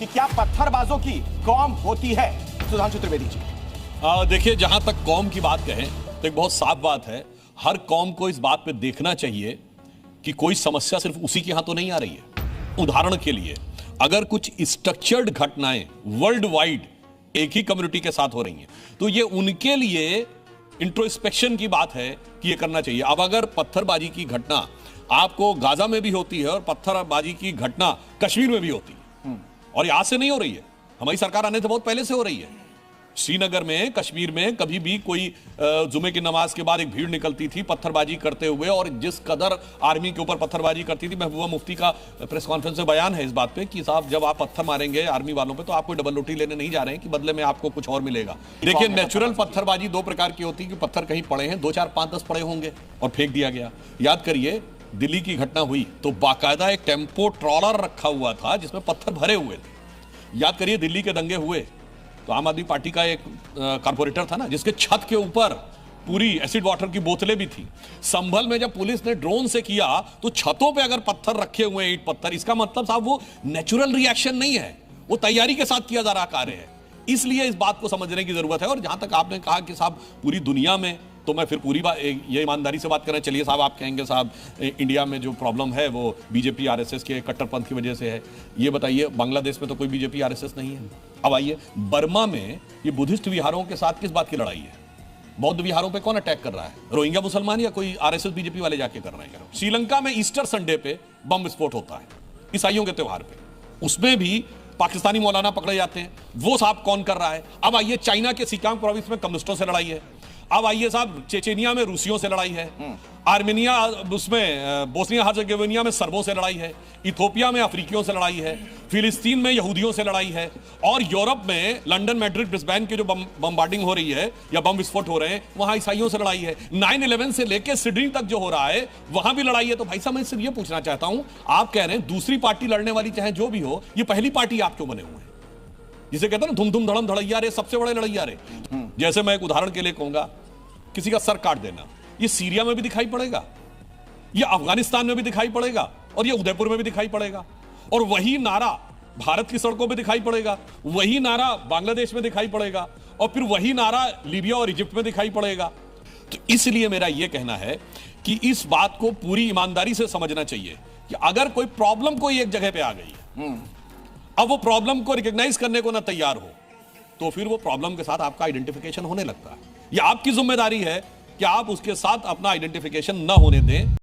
कि क्या पत्थरबाजों की कौम होती है? सुधांशु त्रिवेदी जी। देखिए, जहां तक कौम की बात कहें तो एक बहुत साफ बात है, हर कौम को इस बात पे देखना चाहिए कि कोई समस्या सिर्फ उसी के यहां तो नहीं आ रही है। उदाहरण के लिए, अगर कुछ स्ट्रक्चर्ड घटनाएं वर्ल्ड वाइड एक ही कम्युनिटी के साथ हो रही हैं तो ये उनके लिए इंट्रोस्पेक्शन की बात है कि ये करना चाहिए। अब अगर पत्थरबाजी की घटना आपको गाजा में भी होती है और पत्थरबाजी की घटना कश्मीर में भी होती है, और ये आज से नहीं हो रही है, हमारी सरकार आने से बहुत पहले से हो रही है। श्रीनगर में, कश्मीर में कभी भी कोई जुमे की नमाज के बाद एक भीड़ निकलती थी पत्थरबाजी करते हुए, और जिस कदर आर्मी के ऊपर पत्थरबाजी करती थी। महबूबा मुफ्ती का प्रेस कॉन्फ्रेंस में बयान है इस बात पे कि साहब, जब आप पत्थर मारेंगे आर्मी वालों पे तो आप कोई डबल रोटी लेने नहीं जा रहे हैं कि बदले में आपको कुछ और मिलेगा। देखिए, नेचुरल पत्थरबाजी दो प्रकार की होती है कि पत्थर कहीं पड़े हैं, 2 4 5 10 पड़े होंगे और फेंक दिया गया। याद करिए, दिल्ली की घटना हुई तो बाकायदा एक टेम्पो ट्रॉलर रखा हुआ था जिसमें पत्थर भरे हुए थे। याद करिए, दिल्ली के दंगे हुए तो आम आदमी पार्टी का एक कारपोरेटर था ना, जिसके छत के ऊपर पूरी एसिड वाटर की बोतलें भी थी। संभल में जब पुलिस ने ड्रोन से किया तो छतों पे अगर पत्थर रखे हुए हैं, ईंट पत्थर, इसका मतलब साहब वो नेचुरल रिएक्शन नहीं है, वो तैयारी के साथ किया जा रहा कार्य है। इसलिए इस बात को समझने की जरूरत है। और जहां तक आपने कहा कि साहब पूरी दुनिया में, तो मैं फिर पूरी बात ये ईमानदारी से बात करना, चलिए साहब, आप कहेंगे साहब इंडिया में जो प्रॉब्लम है वो बीजेपी आरएसएस के कट्टरपंथ की वजह से है। ये बताइए, बांग्लादेश में तो कोई बीजेपी आरएसएस नहीं है। अब आइए, बर्मा में ये बुद्धिस्ट विहारों के साथ किस बात की लड़ाई है? बौद्ध विहारों पे कौन अटैक कर रहा है? रोहिंग्या मुसलमान या कोई आरएसएस बीजेपी वाले जाके कर रहे हैं? श्रीलंका में ईस्टर संडे पे बम विस्फोट होता है, ईसाइयों के त्योहार पे, उसमें भी पाकिस्तानी मौलाना पकड़े जाते हैं। वो साहब कौन कर रहा है? अब आइए, चाइना के सिकांग प्रोविंस में कम्युनिस्टों से लड़ाई है। अब आइए साहब, चेचेनिया में रूसियों से लड़ाई है। आर्मेनिया, उसमें बोस्निया हर्जेगोविना में सर्बों से लड़ाई है। इथोपिया में अफ्रीकियों से लड़ाई है। फिलिस्तीन में यहूदियों से लड़ाई है। और यूरोप में लंदन, मैड्रिड, ब्रिस्बेन के जो बम्बार्डिंग हो रही है या बम विस्फोट हो रहे हैं, वहां ईसाइयों से लड़ाई है। 9/11 से लेकर सिडनी तक जो हो रहा है वहां भी लड़ाई है। तो भाई साहब, मैं सिर्फ ये पूछना चाहता हूं, आप कह रहे हैं दूसरी पार्टी लड़ने वाली चाहे जो भी हो, ये पहली पार्टी आप क्यों बने हुए हैं? जिसे कहते हैं ना, धुम धुम धड़म धड़ैया रे, सबसे बड़े लड़ैया रे। जैसे मैं एक उदाहरण के लिए कहूंगा, किसी का सर काट देना, ये सीरिया में भी दिखाई पड़ेगा, ये अफगानिस्तान में भी दिखाई पड़ेगा, और ये उदयपुर में भी दिखाई पड़ेगा। और वही नारा भारत की सड़कों पे दिखाई पड़ेगा, वही नारा बांग्लादेश में दिखाई पड़ेगा, और फिर वही नारा लीबिया और इजिप्ट में दिखाई पड़ेगा। तो इसलिए मेरा यह कहना है कि इस बात को पूरी ईमानदारी से समझना चाहिए कि अगर कोई प्रॉब्लम कोई एक जगह पे आ गई है, अब वो प्रॉब्लम को रिकॉग्नाइज करने को ना तैयार हो, तो फिर वो प्रॉब्लम के साथ आपका आइडेंटिफिकेशन होने लगता है। यह आपकी जिम्मेदारी है कि आप उसके साथ अपना आइडेंटिफिकेशन ना होने दें।